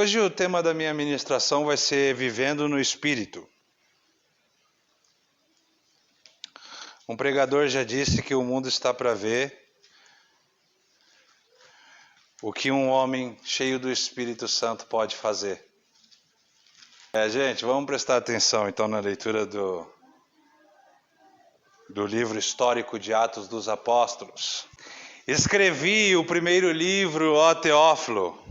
Hoje o tema da minha ministração vai ser Vivendo no Espírito. Um pregador já disse que o mundo está para ver o que um homem cheio do Espírito Santo pode fazer. Gente, vamos prestar atenção então na leitura do livro histórico de Atos dos Apóstolos. Escrevi o primeiro livro, ó Teófilo,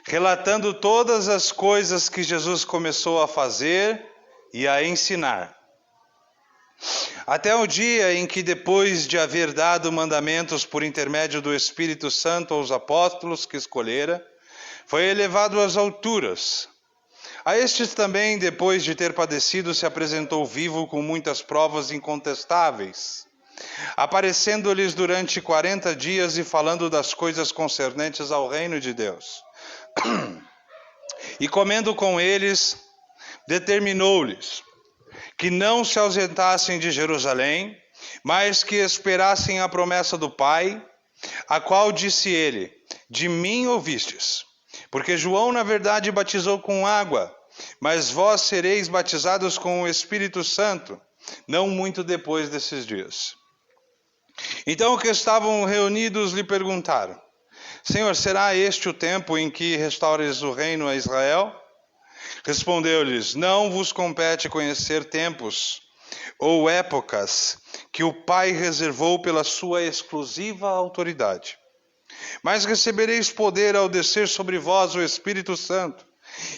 relatando todas as coisas que Jesus começou a fazer e a ensinar, até o dia em que, depois de haver dado mandamentos por intermédio do Espírito Santo aos apóstolos que escolhera, foi elevado às alturas. A estes também, depois de ter padecido, se apresentou vivo com muitas provas incontestáveis, aparecendo-lhes durante 40 dias e falando das coisas concernentes ao reino de Deus. E comendo com eles, determinou-lhes que não se ausentassem de Jerusalém, mas que esperassem a promessa do Pai, a qual disse ele: de mim ouvistes. Porque João, na verdade, batizou com água, mas vós sereis batizados com o Espírito Santo, não muito depois desses dias. Então os que estavam reunidos lhe perguntaram: Senhor, será este o tempo em que restaures o reino a Israel? Respondeu-lhes: não vos compete conhecer tempos ou épocas que o Pai reservou pela sua exclusiva autoridade. Mas recebereis poder ao descer sobre vós o Espírito Santo,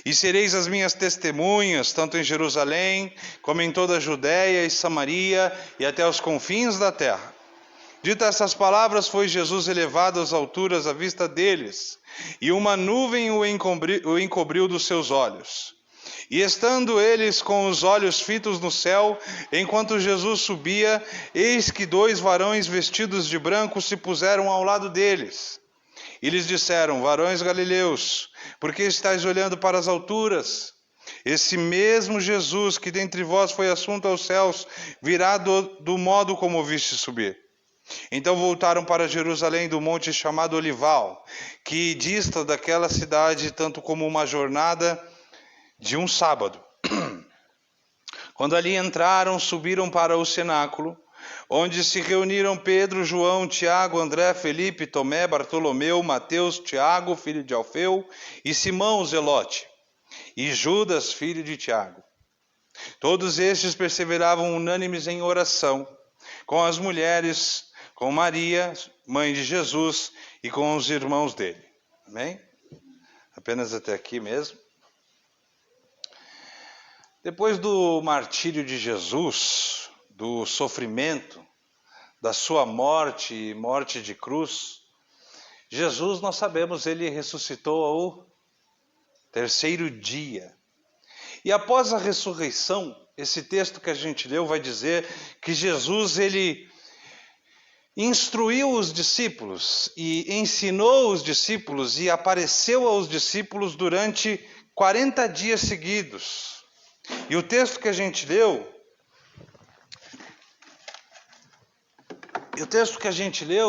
e sereis as minhas testemunhas, tanto em Jerusalém, como em toda a Judéia e Samaria, e até os confins da terra. Ditas essas palavras, foi Jesus elevado às alturas à vista deles, e uma nuvem o encobriu dos seus olhos. E estando eles com os olhos fitos no céu, enquanto Jesus subia, eis que 2 varões vestidos de branco se puseram ao lado deles. E lhes disseram: varões galileus, por que estáis olhando para as alturas? Esse mesmo Jesus que dentre vós foi assunto aos céus, virá do modo como o viste subir. Então voltaram para Jerusalém do monte chamado Olival, que dista daquela cidade tanto como uma jornada de um sábado. Quando ali entraram, subiram para o cenáculo, onde se reuniram Pedro, João, Tiago, André, Felipe, Tomé, Bartolomeu, Mateus, Tiago, filho de Alfeu, e Simão o Zelote, e Judas, filho de Tiago. Todos estes perseveravam unânimes em oração, com as mulheres, com Maria, mãe de Jesus, e com os irmãos dele. Amém? Apenas até aqui mesmo. Depois do martírio de Jesus, do sofrimento, da sua morte e morte de cruz, Jesus, nós sabemos, ele ressuscitou ao 3º dia. E após a ressurreição, esse texto que a gente leu vai dizer que Jesus, ele instruiu os discípulos e ensinou os discípulos e apareceu aos discípulos durante 40 dias seguidos. E o texto que a gente leu,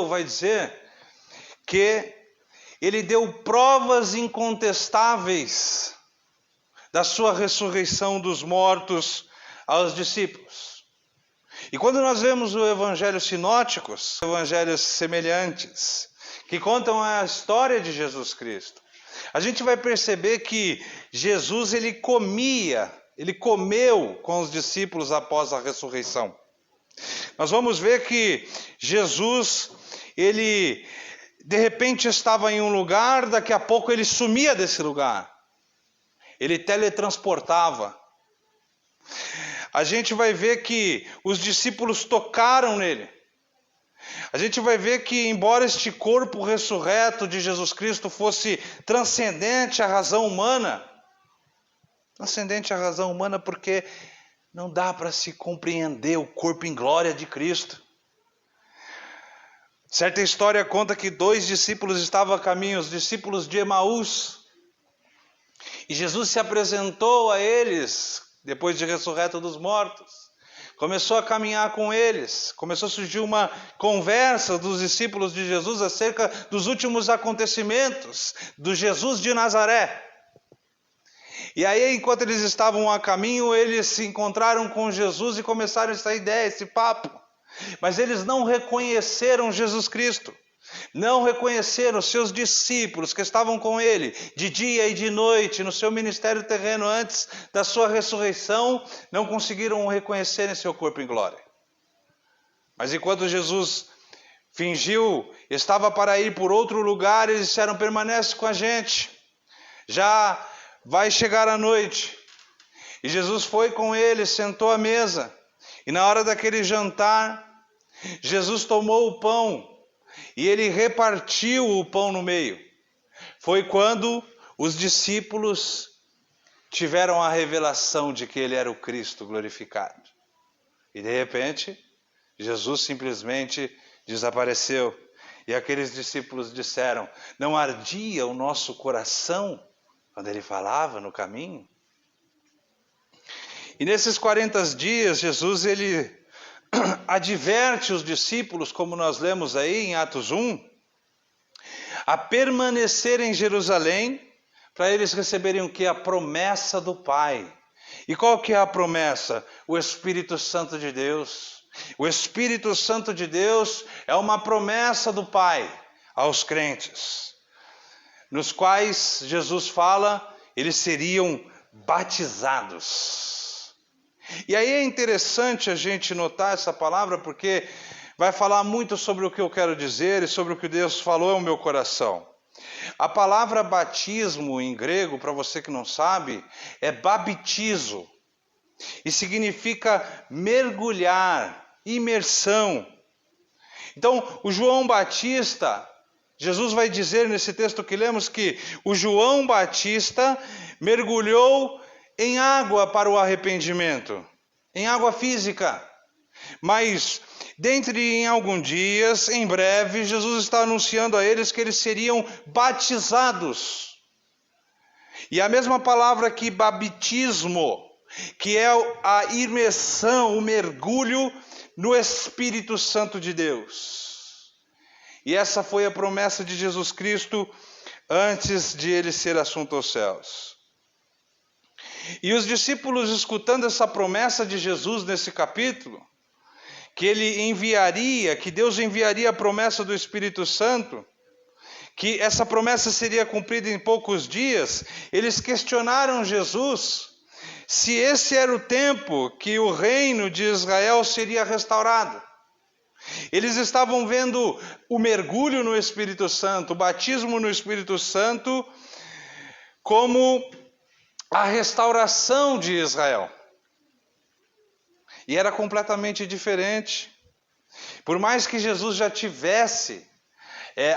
vai dizer que ele deu provas incontestáveis da sua ressurreição dos mortos aos discípulos. E quando nós vemos o evangelho sinóticos, evangelhos semelhantes, que contam a história de Jesus Cristo, a gente vai perceber que Jesus, ele comeu com os discípulos após a ressurreição. Nós vamos ver que Jesus, ele de repente estava em um lugar, daqui a pouco ele sumia desse lugar. Ele teletransportava. A gente vai ver que os discípulos tocaram nele. A gente vai ver que, embora este corpo ressurreto de Jesus Cristo fosse transcendente à razão humana, porque não dá para se compreender o corpo em glória de Cristo. Certa história conta que 2 discípulos estavam a caminho, os discípulos de Emaús, e Jesus se apresentou a eles, depois de ressurreto dos mortos, começou a caminhar com eles, começou a surgir uma conversa dos discípulos de Jesus acerca dos últimos acontecimentos do Jesus de Nazaré. E aí, enquanto eles estavam a caminho, eles se encontraram com Jesus e começaram essa ideia, esse papo. Mas eles não reconheceram Jesus Cristo. Não reconheceram os seus discípulos que estavam com ele de dia e de noite no seu ministério terreno antes da sua ressurreição, não conseguiram o reconhecer em seu corpo em glória. Mas enquanto Jesus estava para ir por outro lugar, eles disseram: permanece com a gente, já vai chegar a noite. E Jesus foi com eles, sentou à mesa, e na hora daquele jantar, Jesus tomou o pão e ele repartiu o pão no meio. Foi quando os discípulos tiveram a revelação de que ele era o Cristo glorificado. E de repente, Jesus simplesmente desapareceu. E aqueles discípulos disseram: não ardia o nosso coração quando ele falava no caminho? E nesses 40 dias, Jesus ele adverte os discípulos, como nós lemos aí em Atos 1, a permanecer em Jerusalém, para eles receberem o que? A promessa do Pai. E qual que é a promessa? O Espírito Santo de Deus. O Espírito Santo de Deus é uma promessa do Pai aos crentes, nos quais Jesus fala, eles seriam batizados. E aí é interessante a gente notar essa palavra, porque vai falar muito sobre o que eu quero dizer e sobre o que Deus falou ao meu coração. A palavra batismo em grego, para você que não sabe, é babtizo. E significa mergulhar, imersão. Então, o João Batista, Jesus vai dizer nesse texto que lemos que o João Batista mergulhou em água para o arrependimento, em água física. Mas, em alguns dias, em breve, Jesus está anunciando a eles que eles seriam batizados. E a mesma palavra aqui, batismo, que é a imersão, o mergulho no Espírito Santo de Deus. E essa foi a promessa de Jesus Cristo antes de ele ser assunto aos céus. E os discípulos, escutando essa promessa de Jesus nesse capítulo, que ele enviaria, que Deus enviaria a promessa do Espírito Santo, que essa promessa seria cumprida em poucos dias, eles questionaram Jesus se esse era o tempo que o reino de Israel seria restaurado. Eles estavam vendo o mergulho no Espírito Santo, o batismo no Espírito Santo, como a restauração de Israel. E era completamente diferente. Por mais que Jesus já tivesse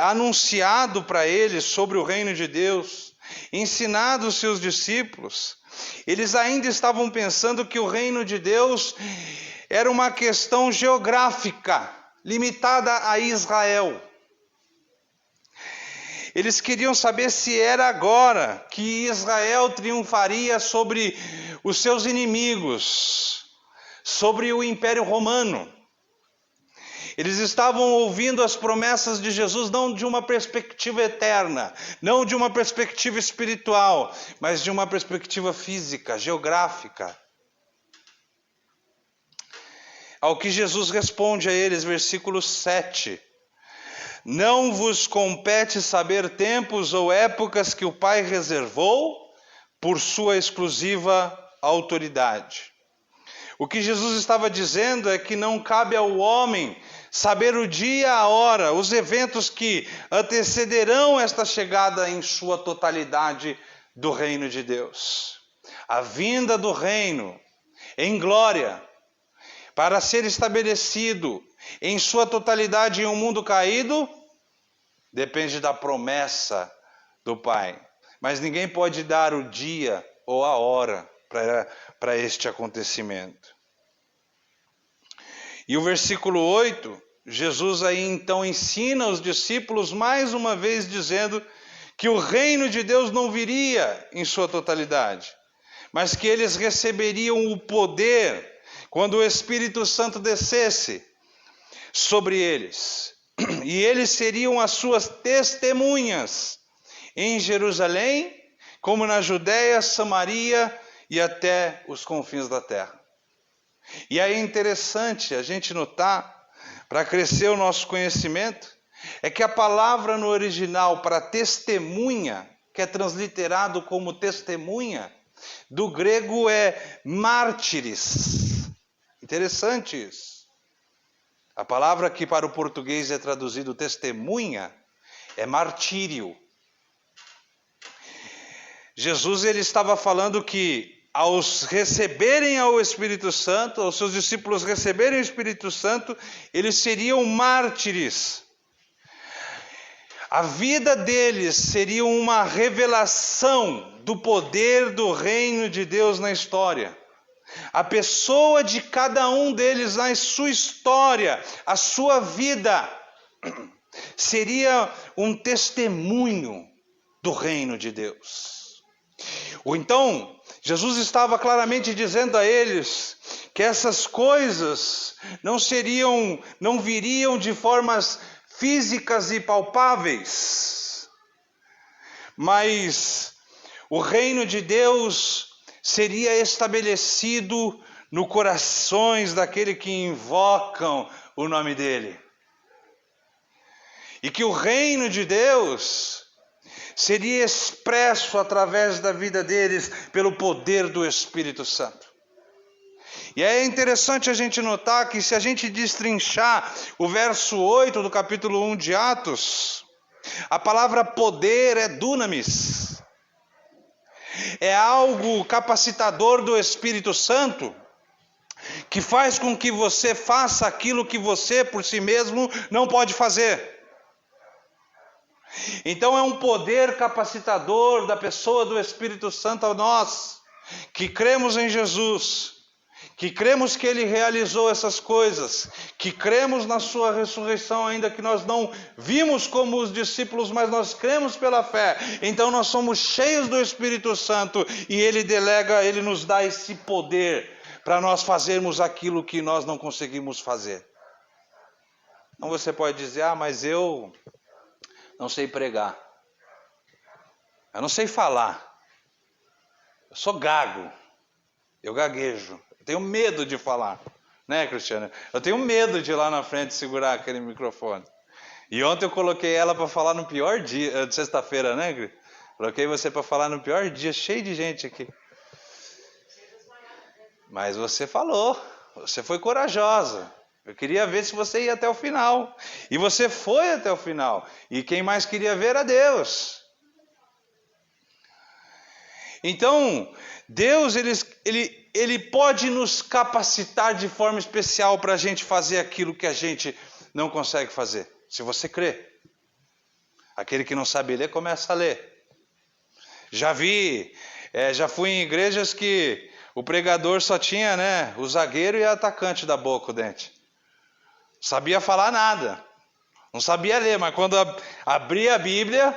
anunciado para eles sobre o reino de Deus, ensinado os seus discípulos, eles ainda estavam pensando que o reino de Deus era uma questão geográfica, limitada a Israel. Eles queriam saber se era agora que Israel triunfaria sobre os seus inimigos, sobre o Império Romano. Eles estavam ouvindo as promessas de Jesus não de uma perspectiva eterna, não de uma perspectiva espiritual, mas de uma perspectiva física, geográfica. Ao que Jesus responde a eles, versículo 7. Não vos compete saber tempos ou épocas que o Pai reservou por sua exclusiva autoridade. O que Jesus estava dizendo é que não cabe ao homem saber o dia, a hora, os eventos que antecederão esta chegada em sua totalidade do reino de Deus. A vinda do reino em glória, para ser estabelecido em sua totalidade em um mundo caído, depende da promessa do Pai. Mas ninguém pode dar o dia ou a hora para este acontecimento. E o versículo 8, Jesus aí então ensina os discípulos mais uma vez dizendo que o reino de Deus não viria em sua totalidade, mas que eles receberiam o poder quando o Espírito Santo descesse sobre eles. E eles seriam as suas testemunhas em Jerusalém, como na Judéia, Samaria e até os confins da terra. E aí é interessante a gente notar, para crescer o nosso conhecimento, é que a palavra no original para testemunha, que é transliterado como testemunha, do grego é mártires. Interessante isso. A palavra que para o português é traduzido testemunha é martírio. Jesus ele estava falando que aos receberem ao Espírito Santo, aos seus discípulos receberem o Espírito Santo, eles seriam mártires. A vida deles seria uma revelação do poder do reino de Deus na história. A pessoa de cada um deles na sua história, a sua vida, seria um testemunho do reino de Deus. Ou então, Jesus estava claramente dizendo a eles que essas coisas não viriam de formas físicas e palpáveis, mas o reino de Deus seria estabelecido no corações daqueles que invocam o nome dele. E que o reino de Deus seria expresso através da vida deles pelo poder do Espírito Santo. E é interessante a gente notar que se a gente destrinchar o verso 8 do capítulo 1 de Atos, a palavra poder é dunamis. É algo capacitador do Espírito Santo, que faz com que você faça aquilo que você por si mesmo não pode fazer. Então é um poder capacitador da pessoa do Espírito Santo a nós, que cremos em Jesus, que cremos que Ele realizou essas coisas, que cremos na sua ressurreição, ainda que nós não vimos como os discípulos, mas nós cremos pela fé. Então nós somos cheios do Espírito Santo e Ele nos dá esse poder para nós fazermos aquilo que nós não conseguimos fazer. Então você pode dizer, mas eu não sei pregar, eu não sei falar, eu sou gago, eu gaguejo, eu tenho medo de falar, né, Cristiana? Eu tenho medo de ir lá na frente segurar aquele microfone. E ontem eu coloquei ela para falar no pior dia, de sexta-feira, né, Cris? Coloquei você para falar no pior dia, cheio de gente aqui. Mas você falou, você foi corajosa. Eu queria ver se você ia até o final. E você foi até o final. E quem mais queria ver era Deus. Então, Deus, ele pode nos capacitar de forma especial para a gente fazer aquilo que a gente não consegue fazer. Se você crê. Aquele que não sabe ler, começa a ler. Já fui em igrejas que o pregador só tinha, o zagueiro e o atacante da boca, o dente. Não sabia falar nada. Não sabia ler, mas quando abria a Bíblia,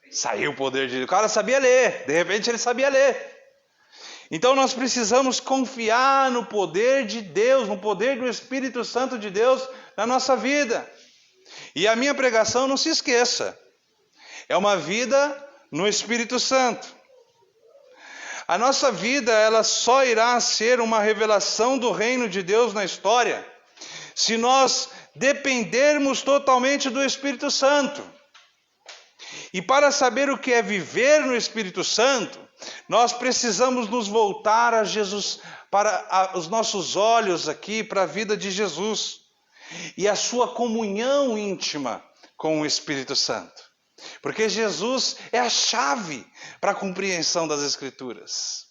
saiu o poder de Deus. O cara sabia ler, de repente ele sabia ler. Então nós precisamos confiar no poder de Deus, no poder do Espírito Santo de Deus na nossa vida. E a minha pregação, não se esqueça, é uma vida no Espírito Santo. A nossa vida, ela só irá ser uma revelação do reino de Deus na história se nós dependermos totalmente do Espírito Santo. E para saber o que é viver no Espírito Santo, nós precisamos nos voltar a Jesus, para os nossos olhos aqui, para a vida de Jesus e a sua comunhão íntima com o Espírito Santo. Porque Jesus é a chave para a compreensão das Escrituras.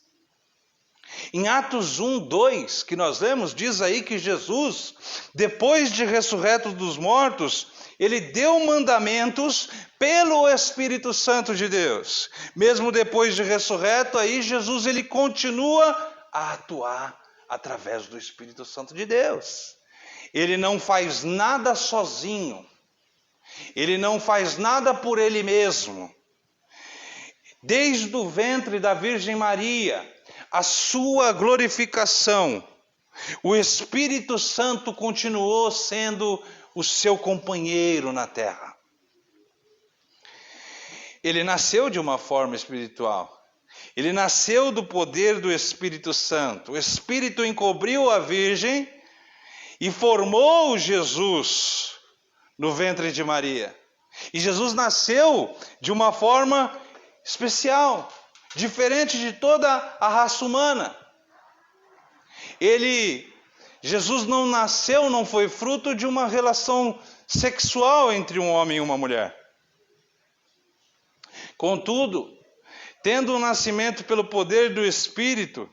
Em Atos 1:2, que nós lemos, diz aí que Jesus, depois de ressurreto dos mortos, ele deu mandamentos pelo Espírito Santo de Deus. Mesmo depois de ressurreto, aí Jesus ele continua a atuar através do Espírito Santo de Deus. Ele não faz nada sozinho. Ele não faz nada por ele mesmo. Desde o ventre da Virgem Maria a sua glorificação, o Espírito Santo continuou sendo o seu companheiro na terra. Ele nasceu de uma forma espiritual. Ele nasceu do poder do Espírito Santo. O Espírito encobriu a Virgem e formou Jesus no ventre de Maria. E Jesus nasceu de uma forma especial, diferente de toda a raça humana. Jesus não nasceu, não foi fruto de uma relação sexual entre um homem e uma mulher. Contudo, tendo o nascimento pelo poder do Espírito,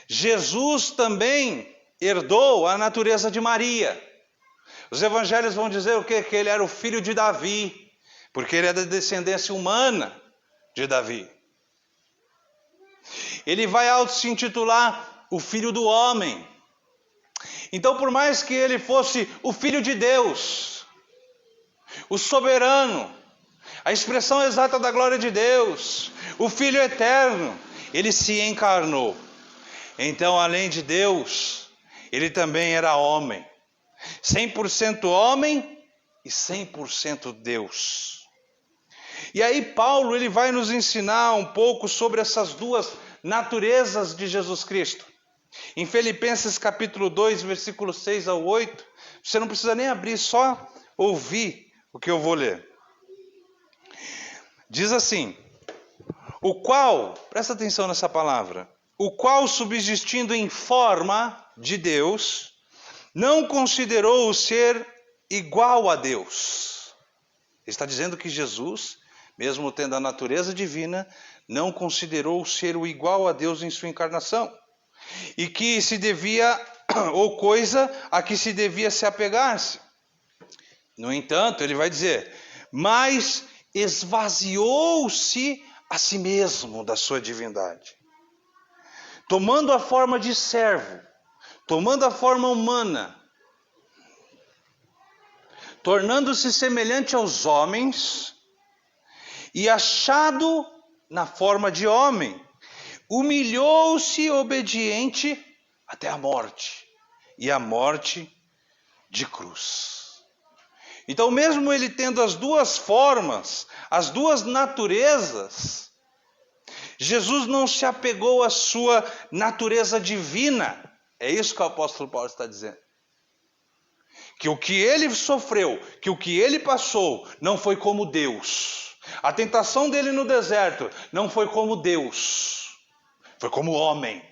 Jesus também herdou a natureza de Maria. Os evangelhos vão dizer o quê? Que ele era o filho de Davi, porque ele é da descendência humana de Davi. Ele vai se intitular o Filho do Homem. Então, por mais que ele fosse o Filho de Deus, o soberano, a expressão exata da glória de Deus, o Filho eterno, ele se encarnou. Então, além de Deus, ele também era homem. 100% homem e 100% Deus. E aí Paulo ele vai nos ensinar um pouco sobre essas duas naturezas de Jesus Cristo. Em Filipenses capítulo 2, versículo 6 ao 8, você não precisa nem abrir, só ouvir o que eu vou ler. Diz assim: o qual, presta atenção nessa palavra, o qual subsistindo em forma de Deus, não considerou o ser igual a Deus. Ele está dizendo que Jesus, mesmo tendo a natureza divina, não considerou o ser o igual a Deus em sua encarnação. E que se devia, ou coisa a que se devia se apegar-se. No entanto, ele vai dizer, mas esvaziou-se a si mesmo da sua divindade, tomando a forma de servo, tomando a forma humana, tornando-se semelhante aos homens, e achado na forma de homem, humilhou-se obediente até a morte, e a morte de cruz. Então, mesmo ele tendo as duas formas, as duas naturezas, Jesus não se apegou à sua natureza divina. É isso que o apóstolo Paulo está dizendo. Que o que ele sofreu, que o que ele passou, não foi como Deus. A tentação dele no deserto não foi como Deus. Foi como homem.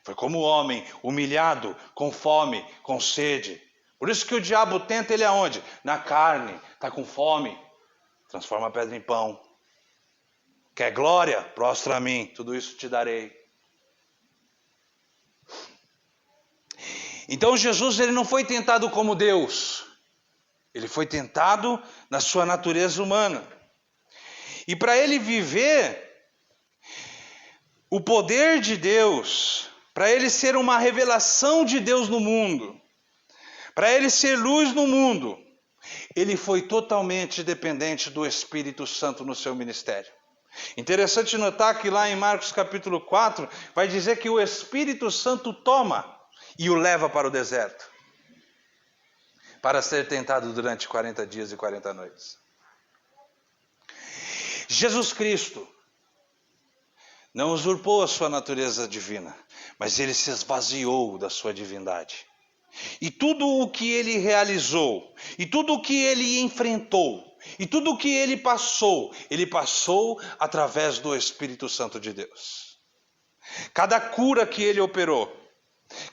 Foi como homem, humilhado, com fome, com sede. Por isso que o diabo tenta ele aonde? Na carne, está com fome. Transforma a pedra em pão. Quer glória? Prostra a mim, tudo isso te darei. Então Jesus ele não foi tentado como Deus. Ele foi tentado na sua natureza humana. E para ele viver o poder de Deus, para ele ser uma revelação de Deus no mundo, para ele ser luz no mundo, ele foi totalmente dependente do Espírito Santo no seu ministério. Interessante notar que lá em Marcos capítulo 4, vai dizer que o Espírito Santo toma e o leva para o deserto, para ser tentado durante 40 dias e 40 noites. Jesus Cristo não usurpou a sua natureza divina, mas ele se esvaziou da sua divindade. E tudo o que ele realizou, e tudo o que ele enfrentou, e tudo o que ele passou através do Espírito Santo de Deus. Cada cura que ele operou,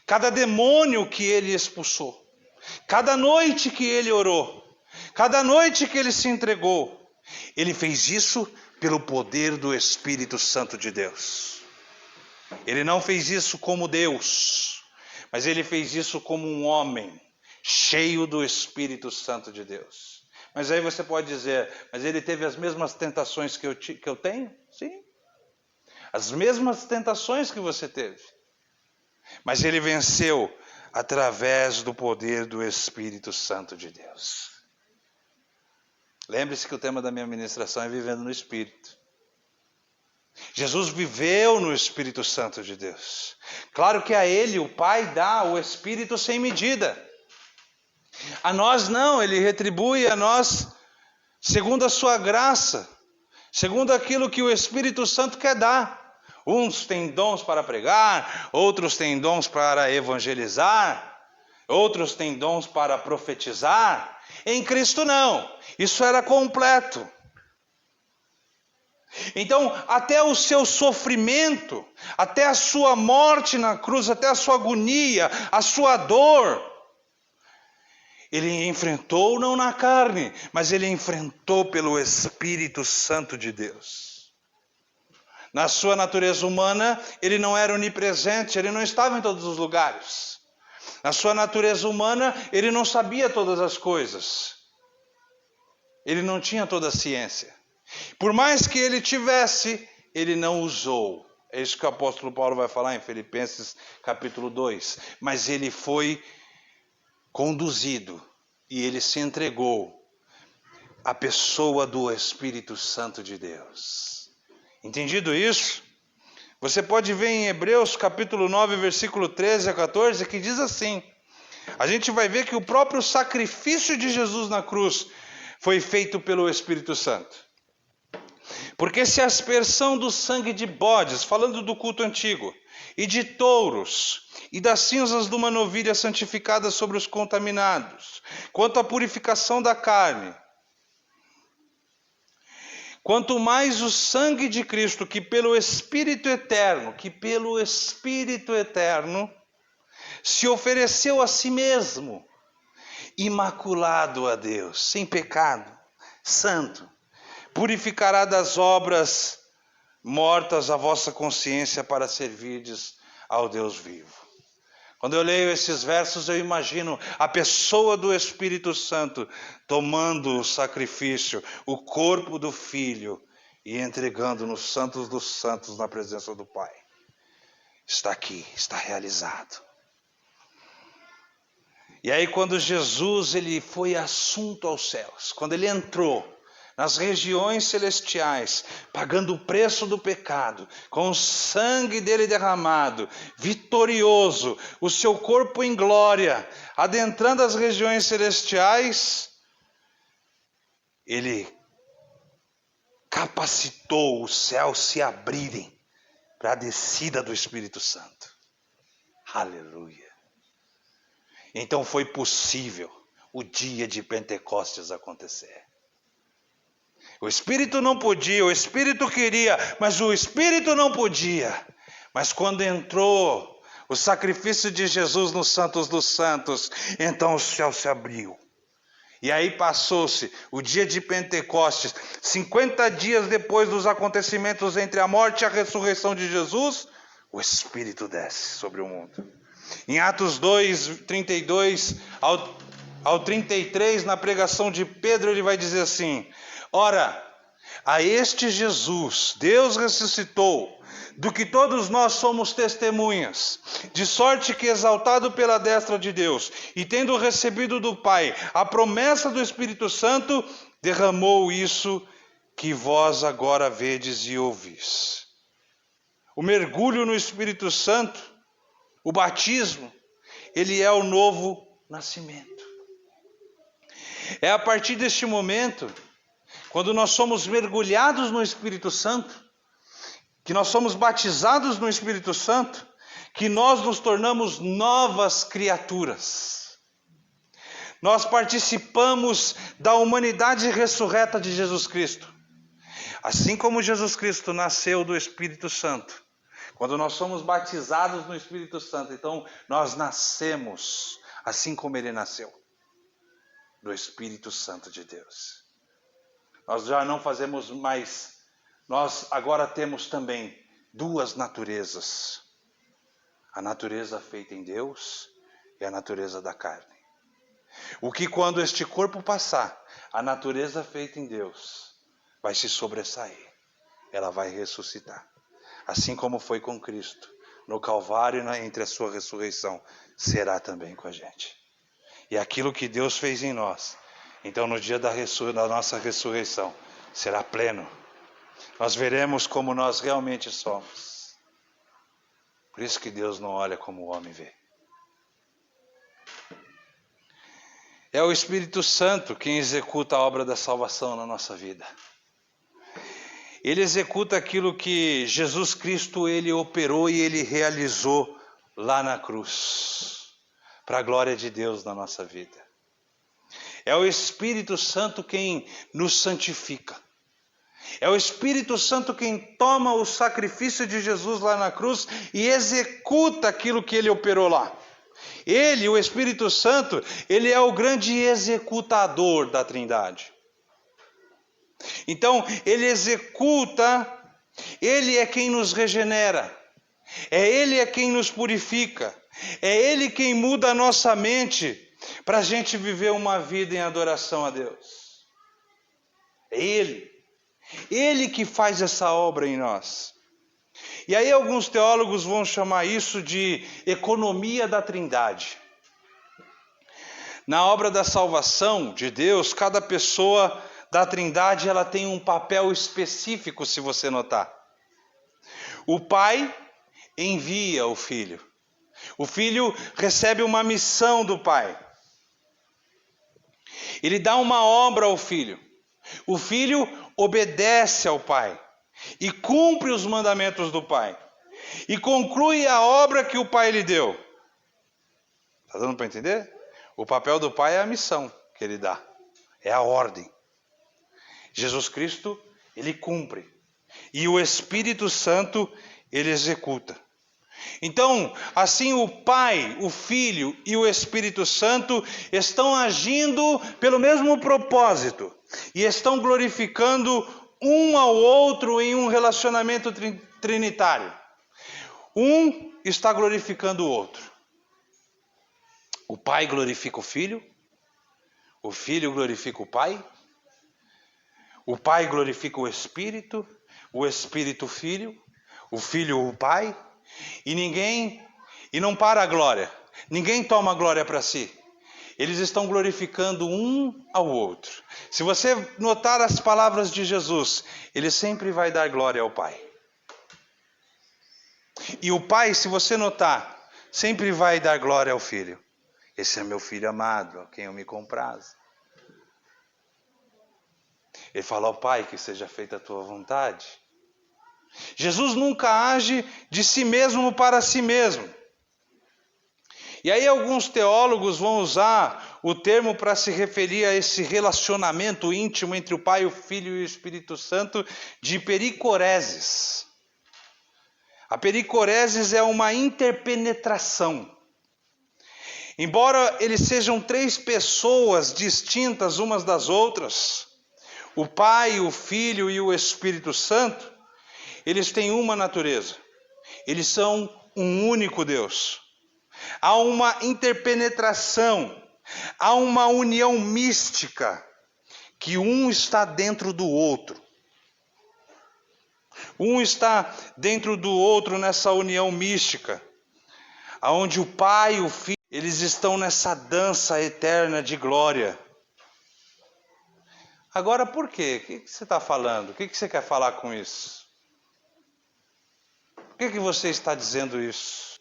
cada demônio que ele expulsou, cada noite que ele orou, cada noite que ele se entregou, ele fez isso pelo poder do Espírito Santo de Deus. Ele não fez isso como Deus, mas ele fez isso como um homem, cheio do Espírito Santo de Deus. Mas aí você pode dizer, mas ele teve as mesmas tentações que eu tenho? Sim. As mesmas tentações que você teve. Mas ele venceu através do poder do Espírito Santo de Deus. Lembre-se que o tema da minha ministração é vivendo no Espírito. Jesus viveu no Espírito Santo de Deus. Claro que a Ele o Pai dá o Espírito sem medida. A nós não, Ele retribui a nós segundo a sua graça, segundo aquilo que o Espírito Santo quer dar. Uns têm dons para pregar, outros têm dons para evangelizar, outros têm dons para profetizar. Em Cristo não, isso era completo. Então, até o seu sofrimento, até a sua morte na cruz, até a sua agonia, a sua dor, ele enfrentou não na carne, mas ele enfrentou pelo Espírito Santo de Deus. Na sua natureza humana, ele não era onipresente, ele não estava em todos os lugares. Na sua natureza humana, ele não sabia todas as coisas. Ele não tinha toda a ciência. Por mais que ele tivesse, ele não usou. É isso que o apóstolo Paulo vai falar em Filipenses capítulo 2. Mas ele foi conduzido e ele se entregou à pessoa do Espírito Santo de Deus. Entendido isso? Você pode ver em Hebreus capítulo 9, versículo 13 a 14, que diz assim. A gente vai ver que o próprio sacrifício de Jesus na cruz foi feito pelo Espírito Santo. Porque se a aspersão do sangue de bodes, falando do culto antigo, e de touros, e das cinzas de uma novilha santificada sobre os contaminados, quanto à purificação da carne, quanto mais o sangue de Cristo, que pelo Espírito Eterno, se ofereceu a si mesmo, imaculado a Deus, sem pecado, santo, purificará das obras mortas a vossa consciência para servirdes ao Deus vivo. Quando eu leio esses versos, eu imagino a pessoa do Espírito Santo tomando o sacrifício, o corpo do Filho e entregando nos santos dos santos na presença do Pai. Está aqui, está realizado. E aí quando Jesus ele foi assunto aos céus, quando ele entrou nas regiões celestiais, pagando o preço do pecado, com o sangue dele derramado, vitorioso, o seu corpo em glória, adentrando as regiões celestiais, ele capacitou os céus se abrirem para a descida do Espírito Santo. Aleluia! Então foi possível o dia de Pentecostes acontecer. O Espírito não podia, o Espírito queria, mas o Espírito não podia. Mas quando entrou o sacrifício de Jesus nos Santos dos Santos, então o céu se abriu. E aí passou-se o dia de Pentecostes, 50 dias depois dos acontecimentos entre a morte e a ressurreição de Jesus, o Espírito desce sobre o mundo. Em Atos 2, 32 ao 33, na pregação de Pedro, ele vai dizer assim: ora, a este Jesus, Deus ressuscitou, do que todos nós somos testemunhas, de sorte que, exaltado pela destra de Deus, e tendo recebido do Pai a promessa do Espírito Santo, derramou isso que vós agora vedes e ouvis. O mergulho no Espírito Santo, o batismo, ele é o novo nascimento. É a partir deste momento, quando nós somos mergulhados no Espírito Santo, que nós somos batizados no Espírito Santo, que nós nos tornamos novas criaturas. Nós participamos da humanidade ressurreta de Jesus Cristo. Assim como Jesus Cristo nasceu do Espírito Santo, quando nós somos batizados no Espírito Santo, então nós nascemos assim como ele nasceu, do Espírito Santo de Deus. Nós já não fazemos mais, nós agora temos também duas naturezas. A natureza feita em Deus e a natureza da carne. O que quando este corpo passar, a natureza feita em Deus vai se sobressair. Ela vai ressuscitar. Assim como foi com Cristo no Calvário, entre a sua ressurreição, será também com a gente. E aquilo que Deus fez em nós, então no dia da nossa ressurreição, será pleno, nós veremos como nós realmente somos. Por isso que Deus não olha como o homem vê. É o Espírito Santo quem executa a obra da salvação na nossa vida. Ele executa aquilo que Jesus Cristo ele operou e ele realizou lá na cruz, para a glória de Deus na nossa vida. É o Espírito Santo quem nos santifica. É o Espírito Santo quem toma o sacrifício de Jesus lá na cruz e executa aquilo que ele operou lá. Ele, o Espírito Santo, ele é o grande executador da Trindade. Então, ele executa, ele é quem nos regenera, ele é quem nos purifica, é ele quem muda a nossa mente para a gente viver uma vida em adoração a Deus. É ele que faz essa obra em nós. E aí alguns teólogos vão chamar isso de economia da Trindade. Na obra da salvação de Deus, cada pessoa da Trindade ela tem um papel específico, se você notar. O Pai envia o Filho. O Filho recebe uma missão do Pai. Ele dá uma obra ao Filho. O Filho obedece ao Pai e cumpre os mandamentos do Pai. E conclui a obra que o Pai lhe deu. Está dando para entender? O papel do Pai é a missão que ele dá. É a ordem. Jesus Cristo, ele cumpre. E o Espírito Santo, ele executa. Então, assim o Pai, o Filho e o Espírito Santo estão agindo pelo mesmo propósito. E estão glorificando um ao outro em um relacionamento trinitário. Um está glorificando o outro. O Pai glorifica o Filho glorifica o Pai glorifica o Espírito o Filho, o Filho o Pai, e não para a glória, ninguém toma a glória para si. Eles estão glorificando um ao outro. Se você notar as palavras de Jesus, ele sempre vai dar glória ao Pai. E o Pai, se você notar, sempre vai dar glória ao Filho. Esse é meu Filho amado, a quem eu me comprazo. Ele fala ao Pai que seja feita a tua vontade. Jesus nunca age de si mesmo para si mesmo. E aí alguns teólogos vão usar o termo para se referir a esse relacionamento íntimo entre o Pai, o Filho e o Espírito Santo de pericoreses. A pericoreses é uma interpenetração. Embora eles sejam três pessoas distintas umas das outras, o Pai, o Filho e o Espírito Santo, eles têm uma natureza. Eles são um único Deus. Há uma interpenetração, há uma união mística, que um está dentro do outro. Um está dentro do outro nessa união mística, onde o Pai e o Filho, eles estão nessa dança eterna de glória. Agora, por quê? O que você está falando? O que você quer falar com isso? Por que você está dizendo isso?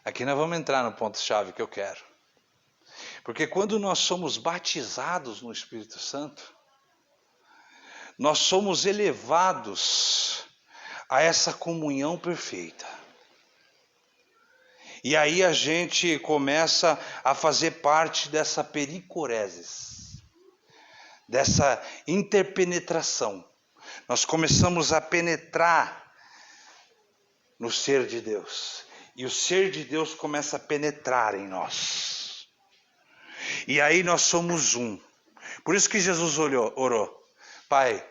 Aqui nós vamos entrar no ponto-chave que eu quero. Porque quando nós somos batizados no Espírito Santo, nós somos elevados a essa comunhão perfeita. E aí a gente começa a fazer parte dessa pericoreses, dessa interpenetração. Nós começamos a penetrar no ser de Deus. E o ser de Deus começa a penetrar em nós. E aí nós somos um. Por isso que Jesus orou. Pai,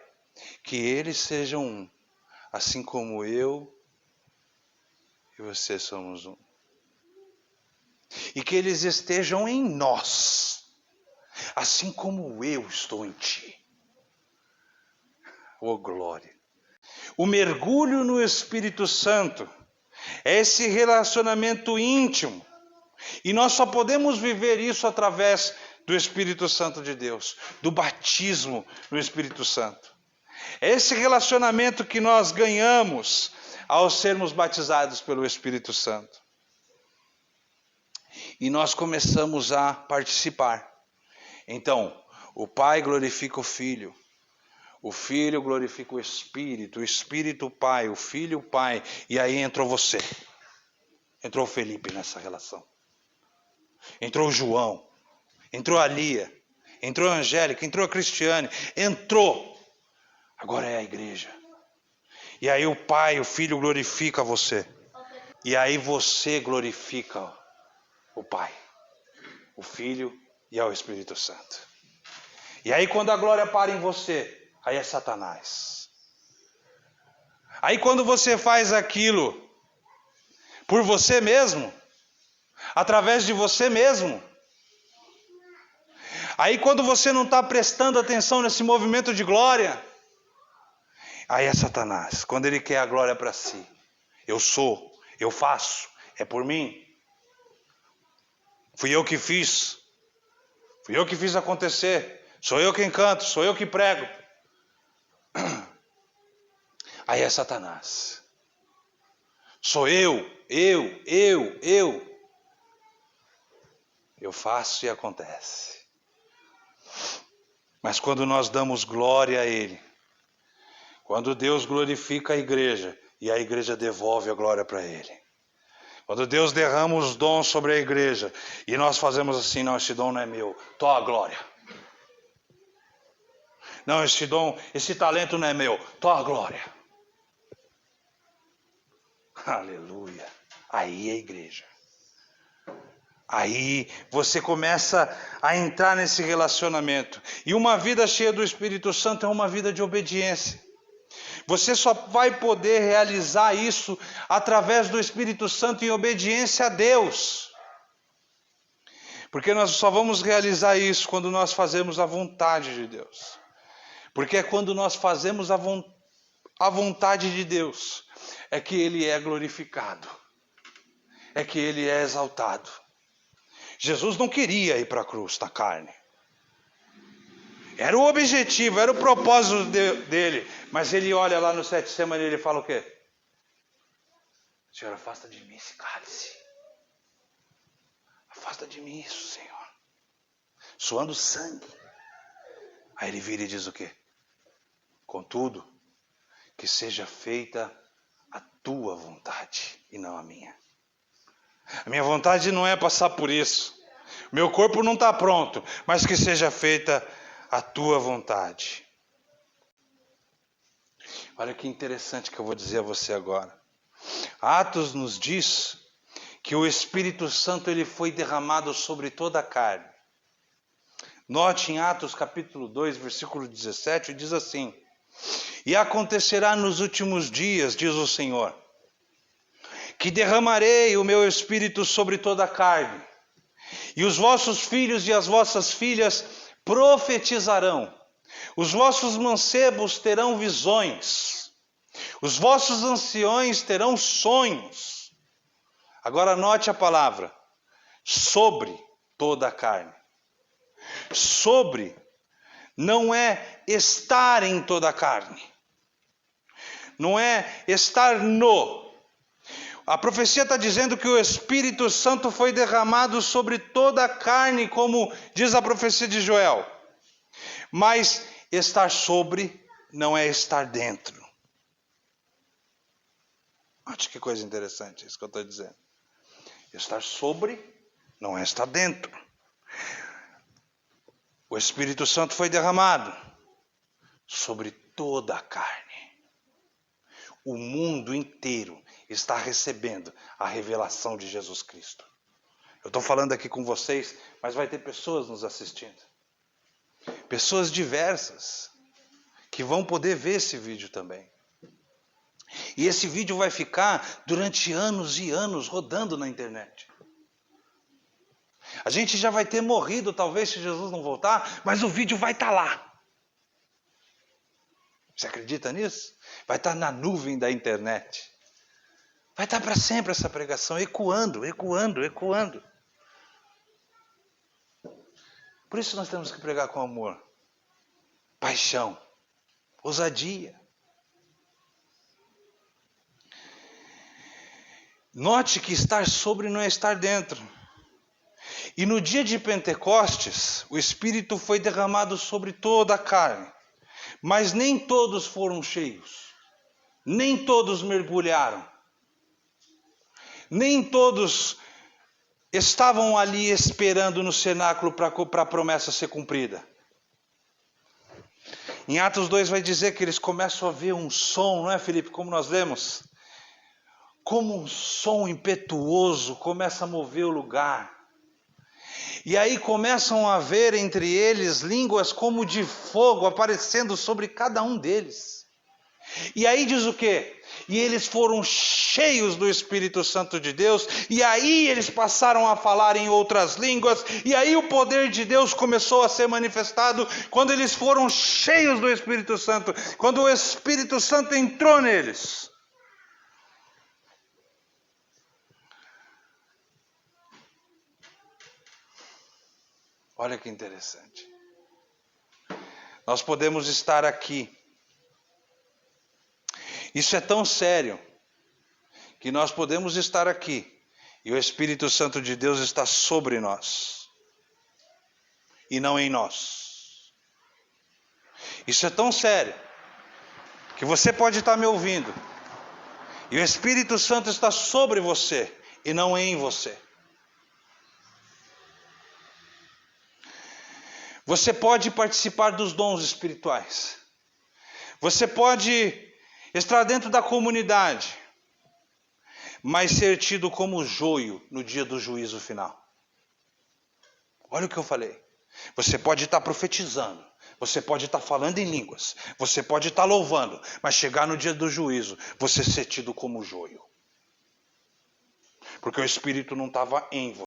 que eles sejam um, assim como eu e você somos um. E que eles estejam em nós, assim como eu estou em ti. Oh glória! O mergulho no Espírito Santo é esse relacionamento íntimo. E nós só podemos viver isso através do Espírito Santo de Deus, do batismo no Espírito Santo. É esse relacionamento que nós ganhamos ao sermos batizados pelo Espírito Santo. E nós começamos a participar. Então, o Pai glorifica o Filho glorifica o Espírito o Pai, o Filho o Pai, e aí entrou você. Entrou o Felipe nessa relação. Entrou o João, entrou a Lia, entrou a Angélica, entrou a Cristiane, entrou. Agora é a igreja. E aí o Pai, o Filho glorifica você. E aí você glorifica o Pai, o Filho e ao Espírito Santo. E aí quando a glória para em você, aí é Satanás. Aí quando você faz aquilo por você mesmo, através de você mesmo, aí quando você não está prestando atenção nesse movimento de glória, aí é Satanás. Quando ele quer a glória para si. Eu sou, eu faço, é por mim. Fui eu que fiz. Fui eu que fiz acontecer. Sou eu quem canto, sou eu que prego. Aí é Satanás. Sou eu. Eu faço e acontece. Mas quando nós damos glória a Ele, quando Deus glorifica a igreja, e a igreja devolve a glória para Ele. Quando Deus derrama os dons sobre a igreja, e nós fazemos assim, não, esse dom não é meu, tó a glória. Não, esse dom, esse talento não é meu, tó a glória. Aleluia. Aí é a igreja. Aí você começa a entrar nesse relacionamento. E uma vida cheia do Espírito Santo é uma vida de obediência. Você só vai poder realizar isso através do Espírito Santo em obediência a Deus. Porque nós só vamos realizar isso quando nós fazemos a vontade de Deus. Porque é quando nós fazemos a vontade de Deus, é que Ele é glorificado, é que Ele é exaltado. Jesus não queria ir para a cruz na carne. Era o objetivo, era o propósito dele. Mas ele olha lá no Getsemane e ele fala o quê? Senhor, afasta de mim esse cálice. Afasta de mim isso, Senhor. Suando sangue. Aí ele vira e diz o quê? Contudo, que seja feita a tua vontade e não a minha. A minha vontade não é passar por isso. Meu corpo não está pronto, mas que seja feita a tua vontade. Olha que interessante que eu vou dizer a você agora. Atos nos diz que o Espírito Santo ele foi derramado sobre toda a carne. Note em Atos capítulo 2, versículo 17, diz assim: e acontecerá nos últimos dias, diz o Senhor, que derramarei o meu Espírito sobre toda a carne, e os vossos filhos e as vossas filhas profetizarão, os vossos mancebos terão visões, os vossos anciões terão sonhos. Agora note a palavra, sobre toda a carne. Sobre não é estar em toda a carne, não é estar no. A profecia está dizendo que o Espírito Santo foi derramado sobre toda a carne, como diz a profecia de Joel. Mas estar sobre não é estar dentro. Olha que coisa interessante isso que eu estou dizendo. Estar sobre não é estar dentro. O Espírito Santo foi derramado sobre toda a carne. O mundo inteiro está recebendo a revelação de Jesus Cristo. Eu estou falando aqui com vocês, mas vai ter pessoas nos assistindo. Pessoas diversas que vão poder ver esse vídeo também. E esse vídeo vai ficar durante anos e anos rodando na internet. A gente já vai ter morrido, talvez, se Jesus não voltar, mas o vídeo vai estar lá. Você acredita nisso? Vai estar na nuvem da internet. Vai estar para sempre essa pregação, ecoando. Por isso nós temos que pregar com amor, paixão, ousadia. Note que estar sobre não é estar dentro. E no dia de Pentecostes, o Espírito foi derramado sobre toda a carne. Mas nem todos foram cheios. Nem todos mergulharam. Nem todos estavam ali esperando no cenáculo para a promessa ser cumprida. Em Atos 2 vai dizer que eles começam a ver um som, não é, Felipe? Como nós lemos? Como um som impetuoso começa a mover o lugar. E aí começam a ver entre eles línguas como de fogo aparecendo sobre cada um deles. E aí diz o quê? E eles foram cheios do Espírito Santo de Deus, e aí eles passaram a falar em outras línguas, e aí o poder de Deus começou a ser manifestado quando eles foram cheios do Espírito Santo, quando o Espírito Santo entrou neles. Olha que interessante. Nós podemos estar aqui. Isso é tão sério que nós podemos estar aqui e o Espírito Santo de Deus está sobre nós e não em nós. Isso é tão sério que você pode estar me ouvindo e o Espírito Santo está sobre você e não em você. Você pode participar dos dons espirituais. Você pode estar dentro da comunidade, mas ser tido como joio no dia do juízo final. Olha o que eu falei. Você pode estar profetizando, você pode estar falando em línguas, você pode estar louvando, mas chegar no dia do juízo, você ser tido como joio. Porque o Espírito não estava em você.